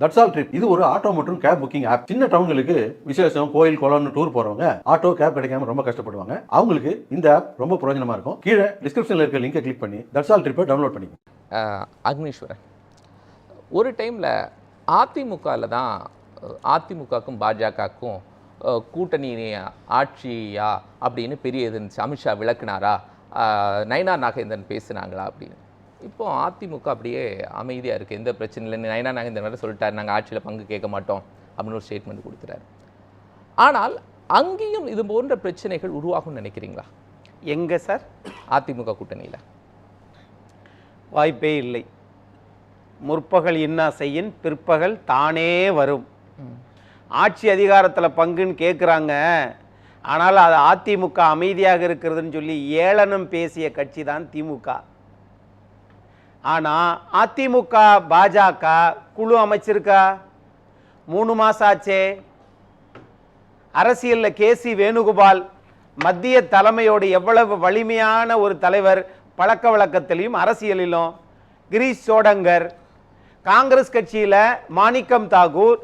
That's all trip இது ஒரு auto மற்றும் கேப் புக்கிங் ஆப். சின்ன டவுன்களுக்கு விசேஷம், கோயில், குளம்னு டூர் போறவங்க ஆட்டோ கேப் கிடைக்காம ரொம்ப கஷ்டப்படுவாங்க. அவங்களுக்கு இந்த ஆப் ரொம்ப பிரயோஜனமா இருக்கும். கீழே டிஸ்கிரிப்ஷன்ல இருக்க லிங்கை கிளிக் பண்ணி தட்ஸ் ஆல் ட்ரிப்பை டவுன்லோட் பண்ணிக்கோங்க. அக்னீஸ்வரன், ஒரு டைமில் அதிமுகவில் தான் அதிமுகக்கும் பாஜகக்கும் கூட்டணி ஆட்சியா அப்படின்னு பெரிய இது இருந்துச்சு. அமித்ஷா விளக்குனாரா, நயினார் நாகேந்திரன் பேசுனாங்களா அப்படின்னு. இப்போ அதிமுக அப்படியே அமைதியாக இருக்குது, எந்த பிரச்சனை இல்லைன்னு நயினார் நாகேந்திரன் வேறு சொல்லிட்டார், நாங்கள் ஆட்சியில் பங்கு கேட்க மாட்டோம் அப்படின்னு ஒரு ஸ்டேட்மெண்ட் கொடுத்துட்டாரு. ஆனால் அங்கேயும் இது போன்ற பிரச்சனைகள் உருவாகும்னு நினைக்கிறீங்களா? எங்கே சார்? அதிமுக கூட்டணியில் வாய்ப்பே இல்லை. முற்பகல் இன்னா செய்யின் பிற்பகல் தானே வரும். ஆட்சி அதிகாரத்தில் பங்குன்னு கேட்குறாங்க, ஆனால் அது அதிமுக அமைதியாக இருக்கிறதுன்னு சொல்லி ஏளனம் பேசிய கட்சி தான் திமுக. ஆனால் அதிமுக பாஜக குழு அமைச்சிருக்கா? 3 மாதம் ஆச்சே. அரசியலில் கேசி வேணுகோபால் மத்திய தலைமையோடு எவ்வளவு வலிமையான ஒரு தலைவர், பழக்க வழக்கத்திலையும் அரசியலிலும். கிரீஷ் சோடங்கர் காங்கிரஸ் கட்சியில், மாணிக்கம் தாகூர்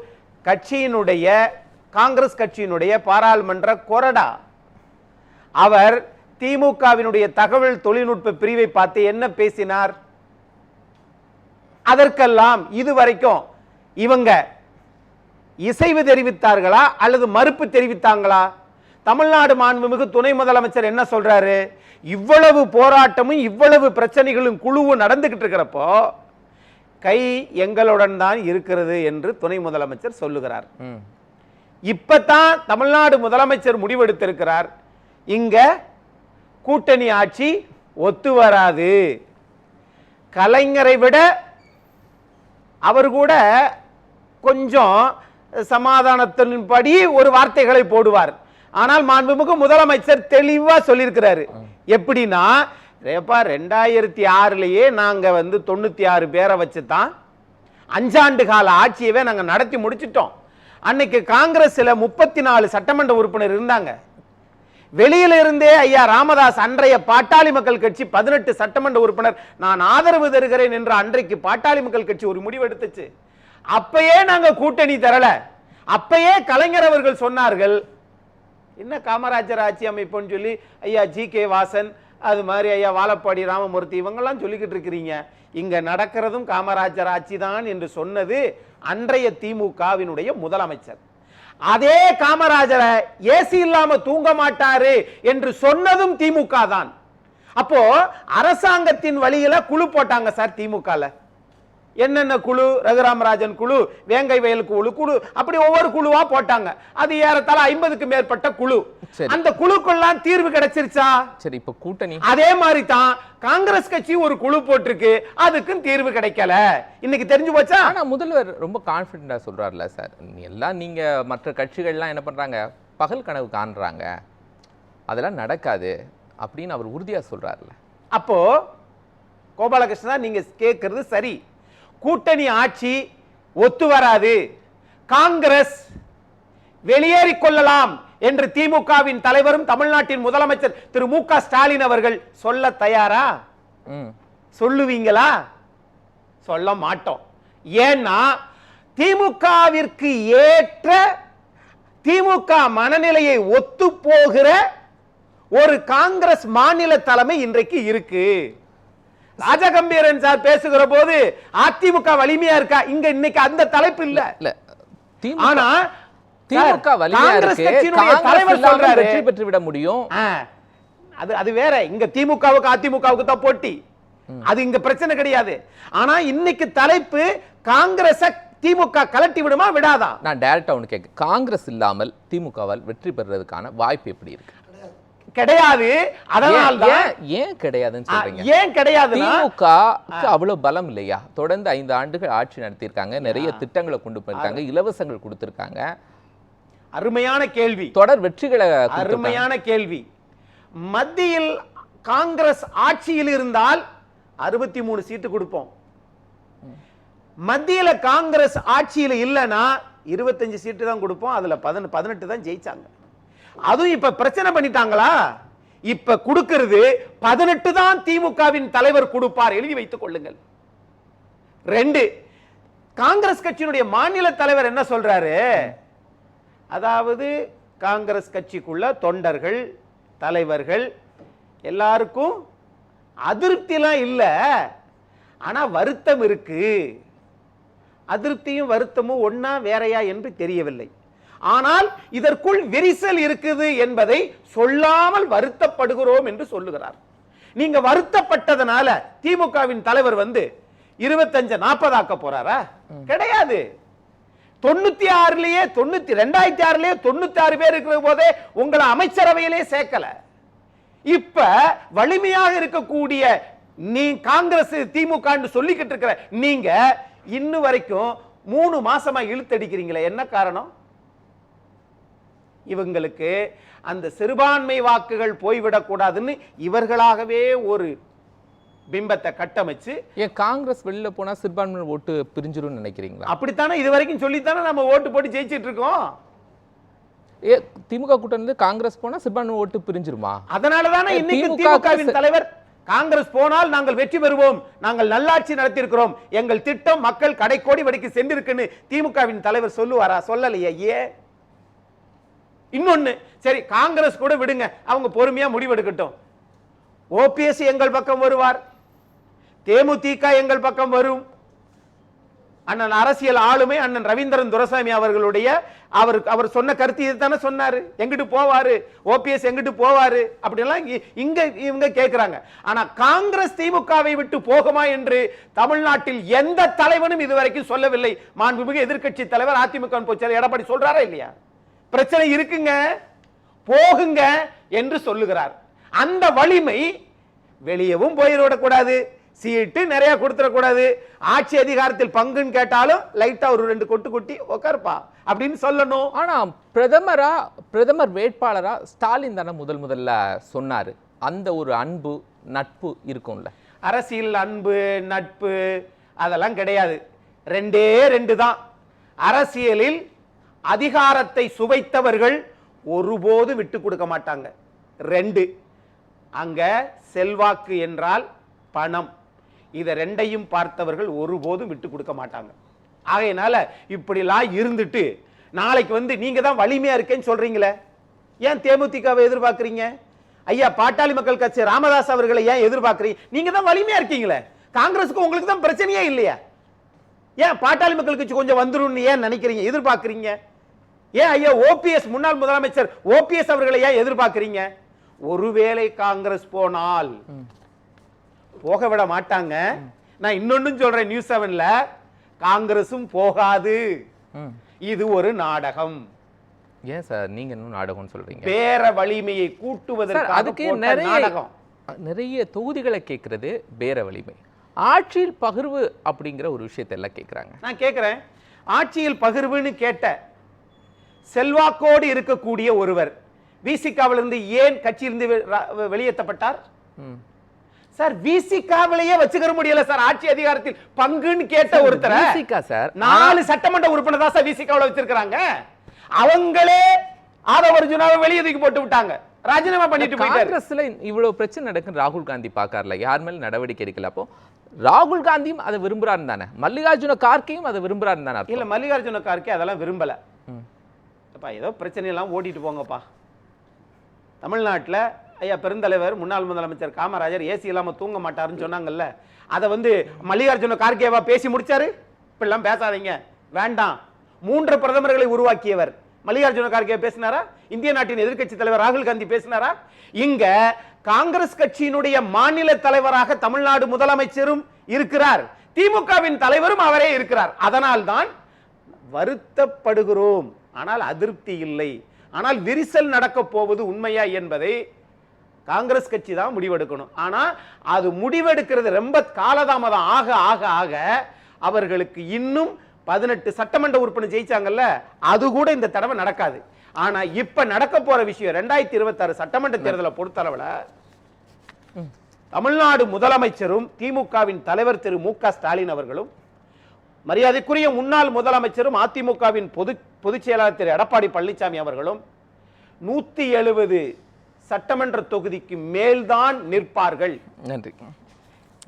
காங்கிரஸ் கட்சியினுடைய பாராளுமன்ற கொறடா. அவர் திமுகவினுடைய தகவல் தொழில்நுட்ப பிரிவை பார்த்து என்ன பேசினார்? அதற்கெல்லாம் இதுவரைக்கும் இவங்க இசைவு தெரிவித்தார்களா அல்லது மறுப்பு தெரிவித்தாங்களா? தமிழ்நாடு மாண்புமிகு துணை முதலமைச்சர் என்ன சொல்றாரு? இவ்வளவு போராட்டமும் இவ்வளவு பிரச்சனைகளும் குழுவும் நடந்துகிட்டு இருக்கிறப்போ கை எங்களுடன் தான் இருக்கிறது என்று துணை முதலமைச்சர் சொல்லுகிறார். இப்பதான் தமிழ்நாடு முதலமைச்சர் முடிவெடுத்திருக்கிறார், இங்க கூட்டணி ஆட்சி ஒத்து வராது. கலைஞரை விட அவர் கூட கொஞ்சம் சமாதானத்தின்படி ஒரு வார்த்தைகளை போடுவார். ஆனால் மாண்புமிகு முதலமைச்சர் தெளிவா சொல்லியிருக்கிறாரு. எப்படின்னா, 2006 நாங்க 96 பேரை வச்சு தான் 5 ஆண்டு கால ஆட்சியவே நாங்க நடத்தி முடிச்சிட்டோம். அன்னைக்கு காங்கிரஸ்ல 34 சட்டமன்ற உறுப்பினர் இருந்தாங்க. வெளியில இருந்தே ஐயா ராமதாஸ், அன்றைய பாட்டாளி மக்கள் கட்சி 18 சட்டமன்ற உறுப்பினர் நான் ஆதரவு தருகிறேன் என்று அன்றைக்கு பாட்டாளி மக்கள் கட்சி ஒரு முடிவு எடுத்துச்சு. அப்பயே நாங்க கூட்டணி தரல. அப்பயே கலைஞர் அவர்கள் சொன்னார்கள், என்ன காமராஜர் ஆட்சி அமைப்புன்னு சொல்லி ஐயா ஜி.கே. வாசன், அது மாதிரி ஐயா வாழப்பாடி ராமமூர்த்தி இவங்கெல்லாம் சொல்லிக்கிட்டு இருக்கிறீங்க, இங்க நடக்கிறதும் காமராஜர் ஆட்சி தான் என்று சொன்னது அன்றைய திமுகவினுடைய முதலமைச்சர். அதே காமராஜரை ஏசி இல்லாம தூங்க மாட்டாரு என்று சொன்னதும் திமுக தான். அப்போ அரசாங்கத்தின் வழியில குழு போட்டாங்க சார் திமுகல. என்னென்ன குழு? ரகுராமராஜன் குழு, வேங்கை வயல் குழு, அப்படி ஒவ்வொரு குழுவா போட்டாங்க. அது ஏறத்தாழ 50க்கு மேற்பட்ட குழு. அந்த குழுக்கெல்லாம் தீர்வு கிடைச்சிருச்சா? சரி, இப்ப கூட்டணி அதே மாதிரி தான் காங்கிரஸ் கட்சி ஒரு குழு போட்டிருக்கு, அதுக்கும் தீர்வு கிடைக்கல. இன்னைக்கு தெரிஞ்சு போச்சா? ஆனா முதல்வர் ரொம்ப கான்பிடண்டா சொல்றாருல சார், எல்லாம் நீங்க மற்ற கட்சிகள்லாம் என்ன பண்றாங்க, பகல் கனவு காண்றாங்க, அதெல்லாம் நடக்காது அப்படின்னு அவர் உறுதியா சொல்றாருல. அப்போ கோபாலகிருஷ்ணா, நீங்க கேட்கறது சரி. கூட்டணி ஆட்சி ஒத்து வராது, காங்கிரஸ் வெளியேறிக் கொள்ளலாம் என்று திமுகவின் தலைவரும் தமிழ்நாட்டின் முதலமைச்சர் திரு மு.க. ஸ்டாலின் அவர்கள் சொல்ல தயாரா? சொல்லுவீங்களா? சொல்ல மாட்டோம். ஏன்னா திமுகவிற்கு ஏற்ற, திமுக மனநிலையை ஒத்து போகிற ஒரு காங்கிரஸ் மாநில தலைமை இன்றைக்கு இருக்கு. ராஜகம்பீரன் சார் பேசுகிற போது அதிமுக வலிமையா இருக்கா? இங்க இன்னைக்கு அந்த தலைப்பு இல்ல. ஆனா திமுக வலிமையா இருக்கு, தலைவர் சொல்றாரு வெற்றி பெற்று விட முடியும். அது வேற. இங்க திமுகவுக்கு அதிமுகவுக்கு தான் போட்டி, அது இங்க பிரச்சனை கிடையாது. ஆனா இன்னைக்கு தலைப்பு காங்கிரஸ் திமுக கலட்டி விடுமா விடாதா? நான் டைரக்டா ஒன்னு கேட்க, காங்கிரஸ் இல்லாமல் திமுகவால் வெற்றி பெறுவதற்கான வாய்ப்பு எப்படி இருக்கு? கிடையாது. அதனால ஏன் கிடையாதுன்னு சொல்றீங்க? ஏன் கிடையாது? திமுக அவ்வளவு பலம் இல்லையா? தொடர்ந்து 5 ஆண்டுகள் ஆட்சி நடத்தியிருக்காங்க, நிறைய திட்டங்களை கொண்டு போயிருக்காங்க, இலவசங்கள் கொடுத்திருக்காங்க. அருமையான கேள்வி, தொடர் வெற்றிகளை. அருமையான கேள்வி. மத்தியில் காங்கிரஸ் ஆட்சியில் இருந்தால் 63 சீட்டு கொடுப்போம். மத்தியில காங்கிரஸ் ஆட்சியில் இல்லைன்னா 25 சீட்டு தான் கொடுப்போம். அதுல 18 தான் ஜெயிச்சாங்க. அதுவும் இப்ப பிரச்சனை பண்ணிட்டாங்களா? இப்ப கொடுக்கிறது 18 தான் திமுகவின் தலைவர் கொடுப்பார், எழுதி வைத்துக் கொள்ளுங்கள். 2, காங்கிரஸ் கட்சியினுடைய மாநில தலைவர் என்ன சொல்றாரு? அதாவது காங்கிரஸ் கட்சிக்குள்ள தொண்டர்கள், தலைவர்கள் எல்லாருக்கும் அதிருப்திலாம் இல்ல, ஆனா வருத்தம் இருக்கு. அதிருப்தியும் வருத்தமும் ஒன்னா வேறையா என்று தெரியவில்லை. ஆனால் இதற்குள் விரிசல் இருக்குது என்பதை சொல்லாமல் வருத்தப்படுகிறோம் என்று சொல்லுகிறார். நீங்க வருத்தப்பட்டதனால திமுகவின் தலைவர் 25-40 ஆக்க போறாரா? கிடையாது. 96லயே 2006லயே 96 பேர் இருக்கிற போதே உங்களை அமைச்சரவையிலே சேர்க்கல. இப்ப வலிமையாக இருக்கக்கூடிய நீ காங்கிரஸ் திமுக சொல்லிக்கிட்டு இருக்கிற நீங்க இன்னும் வரைக்கும் 3 மாசமா இழுத்தடிக்கிறீங்களே, என்ன காரணம்? இவங்களுக்கு அந்த சிறுபான்மை வாக்குகள் போய்விடக் கூடாதுன்னு இவர்களாகவே ஒரு பிம்பத்தை கட்டமைச்சு, ஏன் காங்கிரஸ் வெளியில போனா சிறுபான்மை ஓட்டு பிரிஞ்சிரும் நினைக்கிறீங்களா? அப்படித்தானே இது வரைக்கும் சொல்லித்தானே நம்ம ஓட்டு போட்டு ஜெயிச்சிட்டு இருக்கோம். திமுக கூட்டணி காங்கிரஸ் போனா சிறுபான்மை ஓட்டு பிரிஞ்சிருமா? அதனாலதானே இன்னைக்கு திமுகவின் தலைவர் காங்கிரஸ் போனால் நாங்கள் வெற்றி பெறுவோம், நாங்கள் நல்லாட்சி நடத்தி இருக்கிறோம், எங்கள் திட்டம் மக்கள் கடைக்கோடி வரைக்கும் சென்றிருக்குன்னு திமுகவின் தலைவர் சொல்லுவாரா? சொல்லலையே. ஏன்? இன்னொன்னு, சரி காங்கிரஸ் கூட விடுங்க, அவங்க பொறுமையா முடிவெடுக்கட்டும். ஓபிஎஸ் எங்கள் பக்கம் வருவார், தேமுதிக எங்கள் பக்கம் வரும். அண்ணன் அரசியல் ஆளுமை அண்ணன் ரவீந்திரன் துரைசாமி அவர்களுடைய அவர் சொன்ன கருத்து இதுதானே சொன்னாரு. எங்கிட்டு போவாரு ஓபிஎஸ், எங்கிட்டு போவாரு அப்படிலாம் இங்க இவங்க கேட்கிறாங்க. ஆனா காங்கிரஸ் திமுகவை விட்டு போகுமா என்று தமிழ்நாட்டில் எந்த தலைவனும் இதுவரைக்கும் சொல்லவில்லை. மாண்புமிகு எதிர்க்கட்சி தலைவர் அதிமுக பொதுச்செயலாளர் எடப்பாடி சொல்றாரா இல்லையா? பிரச்சனை இருக்குங்க, போகுங்க என்று சொல்லுகிறார். அந்த வலிமை வெளியவும் போயிடக்கூடாது, சீட்டு நிறைய கொடுத்துடக்கூடாது, ஆட்சி அதிகாரத்தில் பங்குன்னு கேட்டாலும் லைட்டா ஒரு 2 கொட்டு கொட்டி உட்கார்ப்பா அப்படின்னு சொல்லணும். ஆனா பிரதமர் வேட்பாளரா ஸ்டாலின் தானே முதல்ல சொன்னாரு. அந்த ஒரு அன்பு நட்பு இருக்கும்ல. அரசியல் அன்பு நட்பு அதெல்லாம் கிடையாது. 2 தான். அரசியலில் அதிகாரத்தை சுவைத்தவர்கள் ஒருபோது விட்டு கொடுக்க மாட்டாங்க. 2 அங்க செல்வாக்கு என்றால் பணம், இத 2ஐயும் பார்த்தவர்கள் ஒருபோதும் விட்டு கொடுக்க மாட்டாங்க. ஆகையினால இப்படிலாம் இருந்துட்டு நாளைக்கு நீங்க தான் வலிமையா இருக்கேன்னு சொல்றீங்களே, ஏன் தேமுதிகவை எதிர்பார்க்கறீங்க? ஐயா பாட்டாளி மக்கள் கட்சி ராமதாஸ் அவர்களை ஏன் எதிர்பார்க்கறீங்க? நீங்க தான் வலிமையா இருக்கீங்களே, காங்கிரஸுக்கு உங்களுக்கு தான் பிரச்சனையே இல்லையா? ஏன் பாட்டாளி மக்கள் கட்சி கொஞ்சம் வந்துரும்னு ஏன் நினைக்கிறீங்க, எதிர்பார்க்கறீங்க? ஏன் ஐயா ஓபிஎஸ் முன்னாள் முதலமைச்சர் ஓபிஎஸ் அவர்களை ஏன் எதிர்பார்க்கறீங்க? ஒருவேளை காங்கிரஸ் போனால் போக விட மாட்டாங்க. நான் இன்னொன்னு சொல்றேன், நியூஸ் 7ல காங்கிரசும் போகாது, இது ஒரு நாடகம். ஏன் சார் நீங்க இன்னும் நாடகம்னு சொல்றீங்க? பேர வலிமையை கூட்டுவதற்கு அதுக்கு நிறைய தொகுதிகளை கேட்கறது பேர வலிமை. ஆட்சியில் பகிர்வு அப்படிங்கிற ஒரு விஷயத்தை எல்லாம் கேட்கிறாங்க. நான் கேட்கிறேன், ஆட்சியில் பகிர்வுன்னு கேட்ட செல்வாக்கோடு இருக்கக்கூடிய ஒருவர் விசிகாவிலிருந்து ஏன் கட்சியிலிருந்து வெளியேற்றப்பட்டார்? சார் விசிகாவிலேயே வச்சுக்கிற முடியல சார், ஆட்சி அதிகாரத்தில் பங்குன்னு கேட்ட ஒருத்தர் சார் 4 சட்டமன்ற உறுப்பினர் தான் சார் விசிகாவில வச்சிருக்காங்க. அவங்களே ஆதவ அர்ஜுனாவை வெளியே தூக்கி போட்டு விட்டாங்க, ராஜினாமா பண்ணிட்டு போயிட்டாரு. காங்கிரஸ்ல இவ்வளவு பிரச்சனை நடக்குன்னு ராகுல் காந்தி பார்க்கறல, யார் மேல நடவடிக்கை எடுக்கல. அப்போ ராகுல் காந்தியும் அதை விரும்புறாரு தானே, மல்லிகார்ஜுன கார்கேயும் அதை விரும்புறாரு தானே? இல்ல மல்லிகார்ஜுன கார்கே அதெல்லாம் விரும்பல. ஏதோ பிரச்சனை எல்லாம் ஓட்டிட்டு போங்கப்பா. தமிழ்நாட்டில் ஐயா பெருந்தலைவர் முன்னாள் முதலமைச்சர் காமராஜர் ஏசி இல்லாம தூங்க மாட்டாருன்னு சொன்னாங்கல்ல, அதை மல்லிகார்ஜுன கார்கேவா பேசி முடிச்சாரு? இப்படிலாம் பேசாதீங்க, வேண்டாம். 3 பிரதமர்களை உருவாக்கியவர் மல்லிகார்ஜுன கார்கே பேசினாரா? இந்திய நாட்டின் எதிர்க்கட்சி தலைவர் ராகுல் காந்தி பேசினாரா? இங்க காங்கிரஸ் கட்சியினுடைய மாநில தலைவராக தமிழ்நாடு முதலமைச்சரும் இருக்கிறார், திமுகவின் தலைவரும் அவரே இருக்கிறார். அதனால் தான் வருத்தப்படுகிறோம், ஆனால் அதிருப்தி இல்லை. ஆனால் விரிசல் நடக்க போவது உண்மையா என்பதை காங்கிரஸ் கட்சி தான் முடிவெடுக்கணும். ஆனா அது முடிவெடுக்கிறது ரொம்ப காலதாமதம் ஆக ஆக ஆக அவர்களுக்கு இன்னும் 18 சட்டமன்ற உறுப்பினர் ஜெயிச்சாங்கல்ல, அது கூட இந்த தடவை நடக்காது. ஆனா இப்ப நடக்க போற விஷயம் 2026 சட்டமன்ற தேர்தலை பொறுத்தளவுல தமிழ்நாடு முதலமைச்சரும் திமுகவின் தலைவர் திரு மு க ஸ்டாலின் அவர்களும், மரியாதைக்குரிய முன்னாள் முதலமைச்சரும் அதிமுகவின் பொதுச் செயலாளர் திரு எடப்பாடி பழனிசாமி அவர்களும் 170 சட்டமன்ற தொகுதிக்கு மேல்தான் நிற்பார்கள். நன்றி.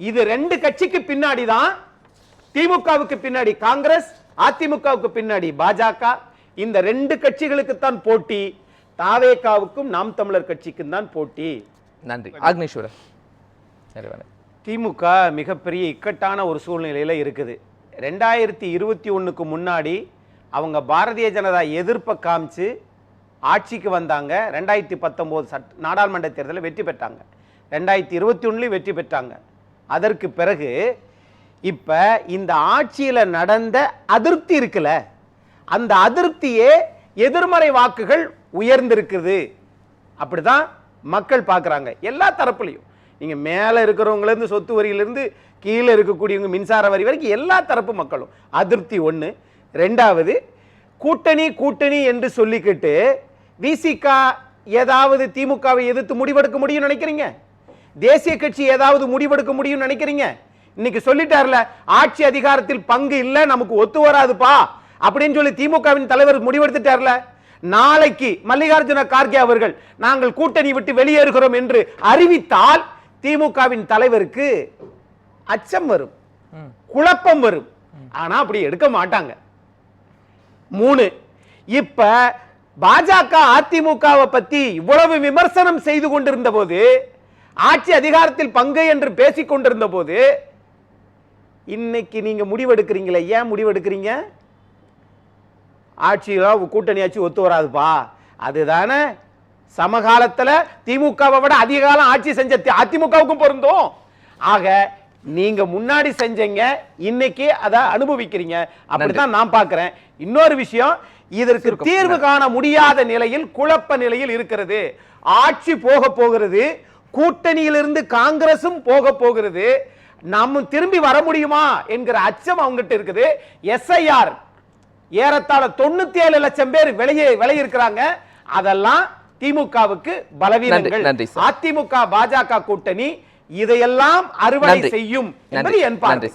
இது 2 கட்சிக்கு பின்னாடி தான் திமுகவுக்கு பின்னாடி காங்கிரஸ், அதிமுகவுக்கு பின்னாடி பாஜக. இந்த ரெண்டு கட்சிகளுக்கு தான் போட்டி. தாவேகாவுக்கும் நாம் தமிழர் கட்சிக்கும் தான் போட்டி. நன்றி. அக்னீஸ்வரர். திமுக மிகப்பெரிய இக்கட்டான ஒரு சூழ்நிலையில இருக்குது. 2021க்கு முன்னாடி அவங்க பாரதிய ஜனதா எதிர்ப்பை காமிச்சு ஆட்சிக்கு வந்தாங்க. 2019 நாடாளுமன்ற தேர்தலில் வெற்றி பெற்றாங்க. 2021 வெற்றி பெற்றாங்க. அதற்கு பிறகு இப்ப இந்த ஆட்சியில நடந்த அதிருப்தி இருக்குல்ல, அந்த அதிருப்தியே எதிர்மறை வாக்குகள் உயர்ந்திருக்குது. அப்படிதான் மக்கள் பார்க்குறாங்க எல்லா தரப்புலையும். நீங்க மேல இருக்கிறவங்கள இருந்து சொத்து வரியிலிருந்து கீழே இருக்கக்கூடியவங்க மின்சார வரி வரைக்கும் எல்லா தரப்பு மக்களும் அதிருப்தி. ஒன்று. ரெண்டாவது, கூட்டணி கூட்டணி என்று சொல்லிக்கிட்டு விசிக ஏதாவது திமுகவை எதிர்த்து முடிவெடுக்க முடியும் நினைக்கிறீங்க? தேசிய கட்சி ஏதாவது முடிவெடுக்க முடியும் நினைக்கிறீங்க? இன்னைக்கு சொல்லிட்டார்ல, ஆட்சி அதிகாரத்தில் பங்கு இல்ல, நமக்கு ஒத்து வராதுப்பா அப்படின்னு சொல்லி திமுகவின் தலைவர் முடிவெடுத்துட்டார்ல. நாளைக்கு மல்லிகார்ஜுன கார்கே அவர்கள் நாங்கள் கூட்டணி விட்டு வெளியேறுகிறோம் என்று அறிவித்தால் திமுகவின் தலைவருக்கு அச்சம் வரும், குழப்பம் வரும். ஆனா அப்படி எடுக்க மாட்டாங்க. 3. இப்ப பாஜக அதிமுகவை பத்தி இவ்வளவு விமர்சனம் செய்து கொண்டிருந்த போது, ஆட்சி அதிகாரத்தில் பங்கு என்று பேசிக் கொண்டிருந்த போது, இன்னைக்கு நீங்க முடிவெடுக்கிறீங்களே, ஏன் முடிவெடுக்கிறீங்க? ஆட்சியில கூட்டணி ஆட்சி ஒத்து வராதுப்பா. அதுதானே சமகாலத்துல திமுகவை விட அதிக காலம் ஆட்சி செஞ்ச அதிமுகவுக்கும் பொருந்தும். ஆக நீங்க முன்னாடி செஞ்சீங்க, இன்னைக்கு அதை அனுபவிக்கிறீங்க. அப்படித்தான் நான் பார்க்கிறேன். இன்னொரு விஷயம், இதற்கு தீர்வு காண முடியாத நிலையில், குழப்ப நிலையில் இருக்கிறது. ஆட்சி போக போகிறது, கூட்டணியிலிருந்து காங்கிரசும் போக போகிறது. நம்ம திரும்பி வர முடியுமா என்கிற அச்சம் அவங்ககிட்ட இருக்குது. எஸ்ஐஆர் ஏறத்தாழ 97 லட்சம் பேர் வெளியே இருக்கிறாங்க. அதெல்லாம் திமுகவுக்கு பலவீனங்கள். அதிமுக பாஜக கூட்டணி இதையெல்லாம் அறுவடை செய்யும் என்பது என் பார்வை.